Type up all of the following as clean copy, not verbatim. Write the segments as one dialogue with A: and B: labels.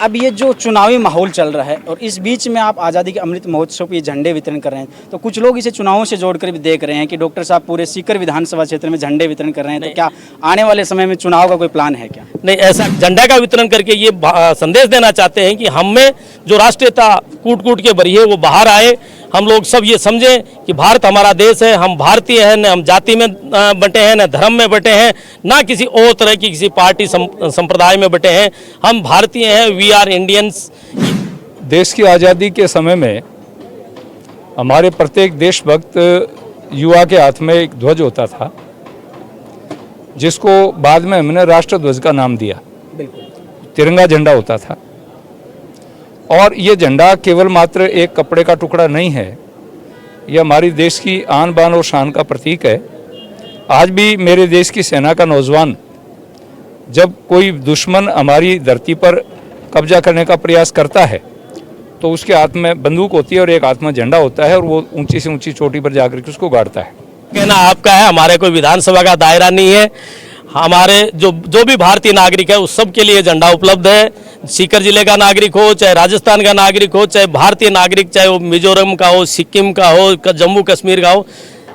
A: अब ये जो चुनावी माहौल चल रहा है और इस बीच में आप आज़ादी के अमृत महोत्सव पे झंडे वितरण कर रहे हैं, तो कुछ लोग इसे चुनावों से जोड़कर भी देख रहे हैं कि डॉक्टर साहब पूरे सीकर विधानसभा क्षेत्र में झंडे वितरण कर रहे हैं, तो क्या आने वाले समय में चुनाव का कोई प्लान है क्या?
B: नहीं, ऐसा झंडा का वितरण करके ये संदेश देना चाहते हैं कि हम में जो राष्ट्रीयता कूट कूट के भरी है वो बाहर आए। हम लोग सब ये समझें कि भारत हमारा देश है, हम भारतीय हैं, न हम जाति में बंटे हैं, न धर्म में बंटे हैं, ना किसी और तरह की किसी पार्टी संप्रदाय में बंटे हैं। हम भारतीय हैं, वी आर इंडियंस।
C: देश की आज़ादी के समय में हमारे प्रत्येक देशभक्त युवा के हाथ में एक ध्वज होता था, जिसको बाद में हमने राष्ट्र ध्वज का नाम दिया। तिरंगा झंडा होता था और ये झंडा केवल मात्र एक कपड़े का टुकड़ा नहीं है, ये हमारी देश की आन बान और शान का प्रतीक है। आज भी मेरे देश की सेना का नौजवान जब कोई दुश्मन हमारी धरती पर कब्जा करने का प्रयास करता है तो उसके हाथ में बंदूक होती है और एक हाथ में झंडा होता है और वो ऊंची से ऊंची चोटी पर जाकर के उसको गाड़ता है।
B: कहना आपका है, हमारे कोई विधानसभा का दायरा नहीं है। हमारे जो भी भारतीय नागरिक है उस सब के लिए झंडा उपलब्ध है। सीकर जिले का नागरिक हो, चाहे राजस्थान का नागरिक हो, चाहे भारतीय नागरिक, चाहे वो मिजोरम का हो, सिक्किम का हो, जम्मू कश्मीर का हो,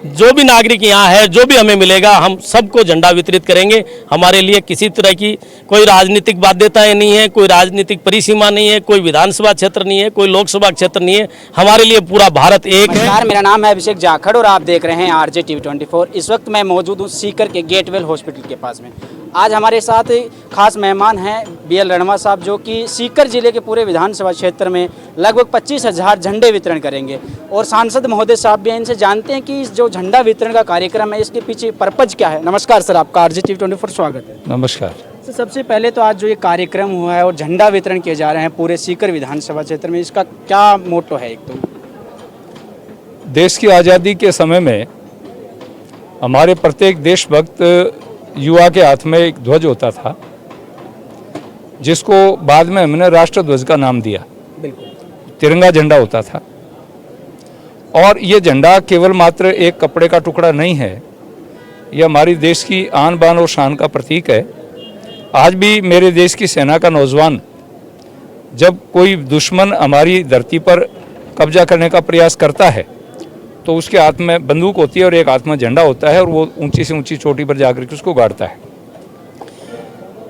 B: जो भी नागरिक यहाँ है, जो भी हमें मिलेगा हम सबको झंडा वितरित करेंगे। हमारे लिए किसी तरह की कोई राजनीतिक बाध्यताएं नहीं है, कोई राजनीतिक परिसीमा नहीं है, कोई विधानसभा क्षेत्र नहीं है, कोई लोकसभा क्षेत्र नहीं है। हमारे लिए पूरा भारत एक है।
A: नमस्कार, मेरा नाम है अभिषेक जाखड़ और आप देख रहे हैं आरजे टीवी 24। इस वक्त मैं मौजूद हूँ सीकर के गेटवेल हॉस्पिटल के पास में। आज हमारे साथ खास मेहमान हैं BL रणवा साहब, जो कि सीकर जिले के पूरे विधानसभा क्षेत्र में लगभग 25,000 झंडे वितरण करेंगे। और सांसद महोदय साहब भी हैं, इनसे जानते हैं कि इस जो झंडा वितरण का कार्यक्रम है इसके पीछे पर्पज क्या है। नमस्कार सर, आपका आरजे टीवी 24 स्वागत है।
C: नमस्कार
A: तो सबसे पहले तो आज जो ये कार्यक्रम हुआ है और झंडा वितरण किए जा रहे हैं पूरे सीकर विधानसभा क्षेत्र में, इसका क्या मोटो है? एक तो
C: देश की आज़ादी के समय में हमारे प्रत्येक देशभक्त युवा के हाथ में एक ध्वज होता था, जिसको बाद में हमने राष्ट्र ध्वज का नाम दिया। तिरंगा झंडा होता था और ये झंडा केवल मात्र एक कपड़े का टुकड़ा नहीं है, ये हमारी देश की आन बान और शान का प्रतीक है। आज भी मेरे देश की सेना का नौजवान जब कोई दुश्मन हमारी धरती पर कब्जा करने का प्रयास करता है तो उसके हाथ में बंदूक होती है और एक हाथ में झंडा होता है और वो ऊंची से ऊंची चोटी पर जाकर के उसको गाड़ता है।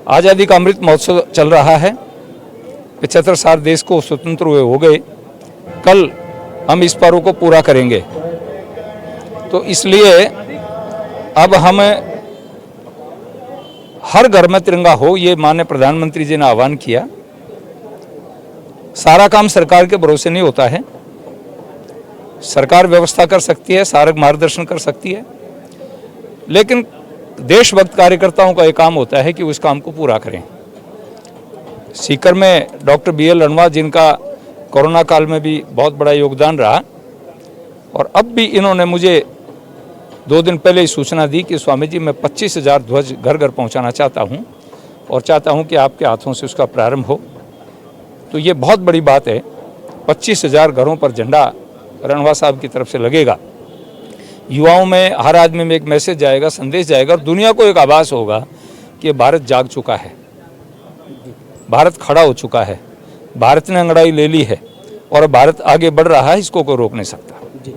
C: आज़ादी का अमृत महोत्सव चल रहा है। 75 साल देश को स्वतंत्र हुए हो गए, कल हम इस पर्व को पूरा करेंगे। तो इसलिए अब हम हर घर में तिरंगा हो, ये माननीय प्रधानमंत्री जी ने आह्वान किया। सारा काम सरकार के भरोसे नहीं होता है, सरकार व्यवस्था कर सकती है, सारा मार्गदर्शन कर सकती है, लेकिन देशभक्त कार्यकर्ताओं का एक काम होता है कि उस काम को पूरा करें। सीकर में डॉक्टर BL रणवा, जिनका कोरोना काल में भी बहुत बड़ा योगदान रहा, और अब भी इन्होंने मुझे 2 दिन पहले ही सूचना दी कि स्वामी जी मैं 25,000 ध्वज घर घर पहुंचाना चाहता हूं और चाहता हूं कि आपके हाथों से उसका प्रारंभ हो। तो ये बहुत बड़ी बात है। 25,000 घरों पर झंडा रणवा साहब की तरफ से लगेगा। युवाओं में, हर आदमी में एक मैसेज जाएगा, संदेश जाएगा और दुनिया को एक आभास होगा कि भारत जाग चुका है, भारत खड़ा हो चुका है, भारत ने अंगड़ाई ले ली है और भारत आगे बढ़ रहा है, इसको कोई रोक नहीं सकता।
A: जी,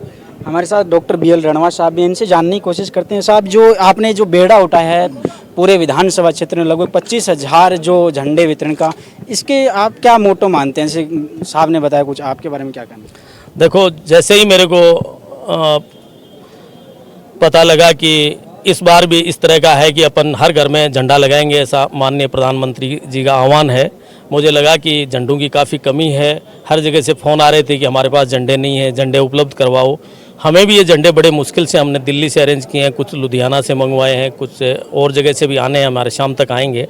A: हमारे साथ डॉक्टर BL रणवा साहब भी, इनसे जानने की कोशिश करते हैं। साहब, जो आपने जो बेड़ा उठाया है पूरे विधानसभा क्षेत्र में लगभग 25,000 जो झंडे वितरण का, इसके आप क्या मोटो मानते हैं? जैसे साहब ने बताया, कुछ आपके बारे में क्या कहना?
B: देखो, जैसे ही मेरे को पता लगा कि इस बार भी इस तरह का है कि अपन हर घर में झंडा लगाएंगे, ऐसा माननीय प्रधानमंत्री जी का आह्वान है, मुझे लगा कि झंडों की काफ़ी कमी है। हर जगह से फ़ोन आ रहे थे कि हमारे पास झंडे नहीं है, झंडे उपलब्ध करवाओ। हमें भी ये झंडे बड़े मुश्किल से हमने दिल्ली से अरेंज किए हैं, कुछ लुधियाना से मंगवाए हैं, कुछ और जगह से भी आने हैं, हमारे शाम तक आएंगे।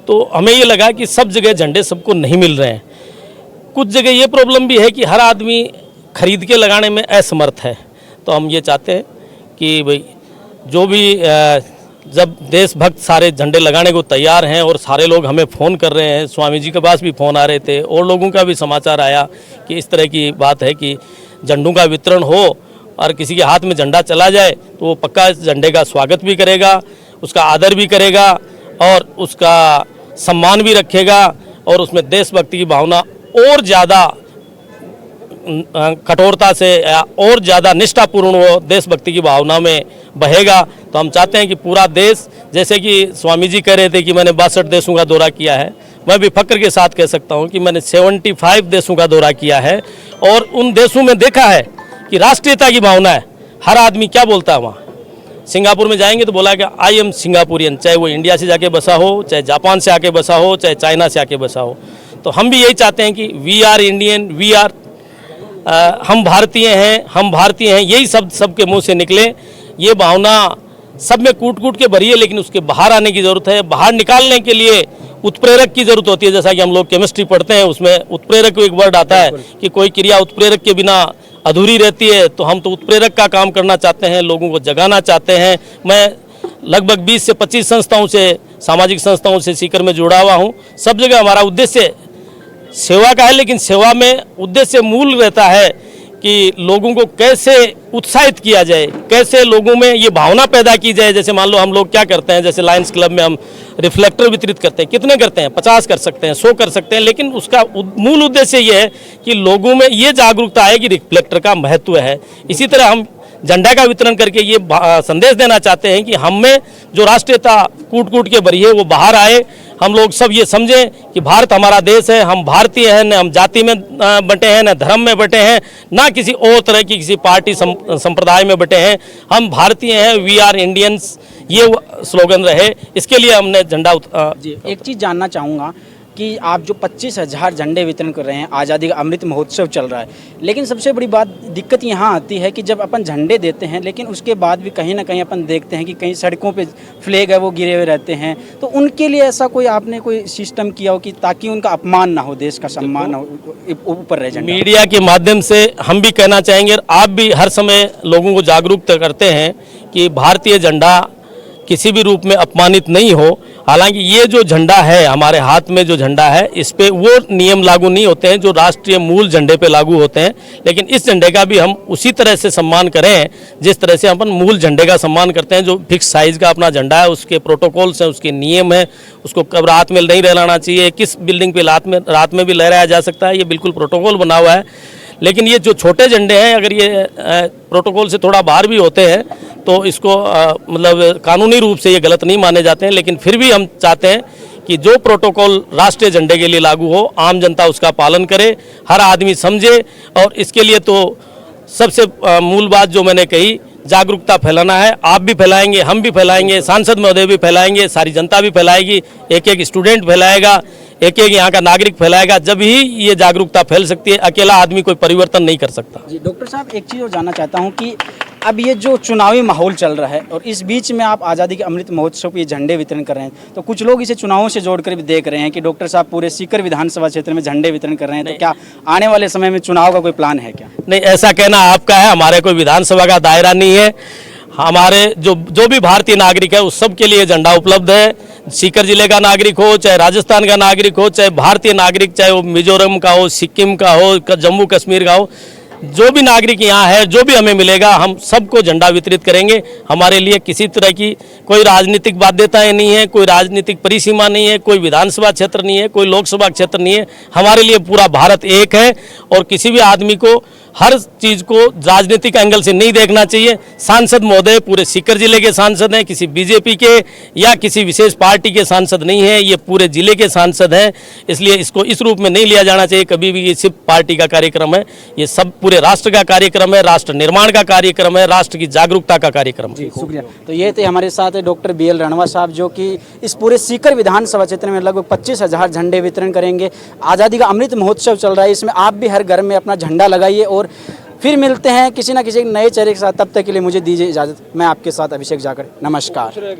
B: तो हमें ये लगा कि सब जगह झंडे सबको नहीं मिल रहे हैं। कुछ जगह ये प्रॉब्लम भी है कि हर आदमी खरीद के लगाने में असमर्थ है। तो हम ये चाहते हैं कि भाई जो भी जब देशभक्त सारे झंडे लगाने को तैयार हैं और सारे लोग हमें फ़ोन कर रहे हैं, स्वामी जी के पास भी फ़ोन आ रहे थे और लोगों का भी समाचार आया कि इस तरह की बात है कि झंडों का वितरण हो और किसी के हाथ में झंडा चला जाए तो वो पक्का इस झंडे का स्वागत भी करेगा, उसका आदर भी करेगा और उसका सम्मान भी रखेगा और उसमें देशभक्ति की भावना और ज़्यादा कठोरता से और ज़्यादा निष्ठापूर्ण वो देशभक्ति की भावना में बहेगा। तो हम चाहते हैं कि पूरा देश, जैसे कि स्वामी जी कह रहे थे कि मैंने 62 देशों का दौरा किया है, मैं भी फक्र के साथ कह सकता हूं कि मैंने 75 देशों का दौरा किया है और उन देशों में देखा है कि राष्ट्रीयता की भावना है। हर आदमी क्या बोलता है वहाँ, सिंगापुर में जाएंगे तो बोला कि आई एम सिंगापुरियन, चाहे वो इंडिया से जाके बसा हो, चाहे जापान से आके बसा हो, चाहे चाइना से आके बसा हो। तो हम भी यही चाहते हैं कि we are Indian, we are हम भारतीय हैं, यही शब्द सबके मुंह से निकले। ये भावना सब में कूट कूट के भरी है, लेकिन उसके बाहर आने की ज़रूरत है। बाहर निकालने के लिए उत्प्रेरक की ज़रूरत होती है। जैसा कि हम लोग केमिस्ट्री पढ़ते हैं, उसमें उत्प्रेरक एक वर्ड आता है कि कोई क्रिया उत्प्रेरक के बिना अधूरी रहती है। तो हम तो उत्प्रेरक का काम करना चाहते हैं, लोगों को जगाना चाहते हैं। मैं लगभग 20 से 25 संस्थाओं से, सामाजिक संस्थाओं से सीकर में जुड़ा हुआ हूँ। सब जगह हमारा उद्देश्य सेवा का है, लेकिन सेवा में उद्देश्य मूल रहता है कि लोगों को कैसे उत्साहित किया जाए, कैसे लोगों में ये भावना पैदा की जाए। जैसे मान लो हम लोग क्या करते हैं, जैसे लायंस क्लब में हम रिफ्लेक्टर वितरित करते हैं। कितने करते हैं? 50 कर सकते हैं, 100 कर सकते हैं, लेकिन उसका मूल उद्देश्य ये है कि लोगों में ये जागरूकता है कि रिफ्लेक्टर का महत्व है। इसी तरह हम झंडा का वितरण करके ये संदेश देना चाहते हैं कि हम में जो राष्ट्रीयता कूट कूट के भरी है वो बाहर आए। हम लोग सब ये समझें कि भारत हमारा देश है, हम भारतीय हैं, न हम जाति में बटे हैं, न धर्म में बटे हैं, ना किसी और तरह की किसी पार्टी संप्रदाय में बटे हैं। हम भारतीय हैं, वी आर इंडियंस, ये स्लोगन रहे। इसके लिए हमने झंडा
A: जी, एक चीज़ जानना चाहूँगा कि आप जो 25,000 झंडे वितरण कर रहे हैं, आज़ादी का अमृत महोत्सव चल रहा है, लेकिन सबसे बड़ी बात दिक्कत यहाँ आती है कि जब अपन झंडे देते हैं, लेकिन उसके बाद भी कहीं ना कहीं अपन देखते हैं कि कहीं सड़कों पे फ्लैग है वो गिरे हुए रहते हैं। तो उनके लिए ऐसा कोई आपने कोई सिस्टम किया हो कि ताकि उनका अपमान ना हो, देश का सम्मान हो, ऊपर रह झंडा?
B: मीडिया के माध्यम से हम भी कहना चाहेंगे, आप भी हर समय लोगों को जागरूक करते हैं कि भारतीय झंडा किसी भी रूप में अपमानित नहीं हो। हालांकि ये जो झंडा है, हमारे हाथ में जो झंडा है, इस पे वो नियम लागू नहीं होते हैं जो राष्ट्रीय मूल झंडे पे लागू होते हैं। लेकिन इस झंडे का भी हम उसी तरह से सम्मान करें जिस तरह से अपन मूल झंडे का सम्मान करते हैं। जो फिक्स साइज का अपना झंडा है, उसके प्रोटोकॉल्स हैं, उसके नियम हैं, उसको कब रात में नहीं लहराना चाहिए, किस बिल्डिंग पे रात में भी लहराया जा सकता है, ये बिल्कुल प्रोटोकॉल बना हुआ है। लेकिन ये जो छोटे झंडे हैं, अगर ये प्रोटोकॉल से थोड़ा बाहर भी होते हैं तो इसको मतलब कानूनी रूप से ये गलत नहीं माने जाते हैं। लेकिन फिर भी हम चाहते हैं कि जो प्रोटोकॉल राष्ट्रीय झंडे के लिए लागू हो, आम जनता उसका पालन करे, हर आदमी समझे। और इसके लिए तो सबसे मूल बात जो मैंने कही, जागरूकता फैलाना है। आप भी फैलाएंगे, हम भी फैलाएंगे, सांसद महोदय भी फैलाएंगे, सारी जनता भी फैलाएगी, एक एक स्टूडेंट फैलाएगा, एक एक यहाँ का नागरिक फैलाएगा। जब ही ये जागरूकता फैल सकती है, अकेला आदमी कोई परिवर्तन नहीं कर सकता।
A: जी डॉक्टर साहब, एक चीज़ और जानना चाहता हूँ कि अब ये जो चुनावी माहौल चल रहा है और इस बीच में आप आज़ादी के अमृत महोत्सव पे ये झंडे वितरण कर रहे हैं, तो कुछ लोग इसे चुनावों से जोड़कर भी देख रहे हैं कि डॉक्टर साहब पूरे सीकर विधानसभा क्षेत्र में झंडे वितरण कर रहे हैं। तो क्या आने वाले समय में चुनाव का कोई प्लान है क्या?
B: नहीं, ऐसा कहना आपका है, हमारे कोई विधानसभा का दायरा नहीं है। हमारे जो भी भारतीय नागरिक है उस सब के लिए झंडा उपलब्ध है। सीकर जिले का नागरिक हो, चाहे राजस्थान का नागरिक हो, चाहे भारतीय नागरिक, चाहे वो मिजोरम का हो, सिक्किम का हो, जम्मू कश्मीर का हो, जो भी नागरिक यहाँ है, जो भी हमें मिलेगा, हम सबको झंडा वितरित करेंगे। हमारे लिए किसी तरह की कोई राजनीतिक बाध्यताएं नहीं है, कोई राजनीतिक परिसीमा नहीं है, कोई विधानसभा क्षेत्र नहीं है, कोई लोकसभा क्षेत्र नहीं है। हमारे लिए पूरा भारत एक है और किसी भी आदमी को हर चीज़ को राजनीतिक एंगल से नहीं देखना चाहिए। सांसद महोदय पूरे सीकर जिले के सांसद हैं, किसी बीजेपी के या किसी विशेष पार्टी के सांसद नहीं हैं, ये पूरे जिले के सांसद हैं। इसलिए इसको इस रूप में नहीं लिया जाना चाहिए कभी भी, ये सिर्फ पार्टी का कार्यक्रम है। ये सब पूरे राष्ट्र का कार्यक्रम है, राष्ट्र निर्माण का कार्यक्रम है, राष्ट्र की जागरूकता का कार्यक्रम है।
A: शुक्रिया। तो ये थे हमारे साथ डॉक्टर BL रणवा साहब, जो कि इस पूरे सीकर विधानसभा क्षेत्र में लगभग 25,000 झंडे वितरण करेंगे। आज़ादी का अमृत महोत्सव चल रहा है, इसमें आप भी हर घर में अपना झंडा लगाइए। और फिर मिलते हैं किसी न किसी नए चेहरे के साथ, तब तक के लिए मुझे दीजिए इजाज़त। मैं आपके साथ अभिषेक जाकर, नमस्कार।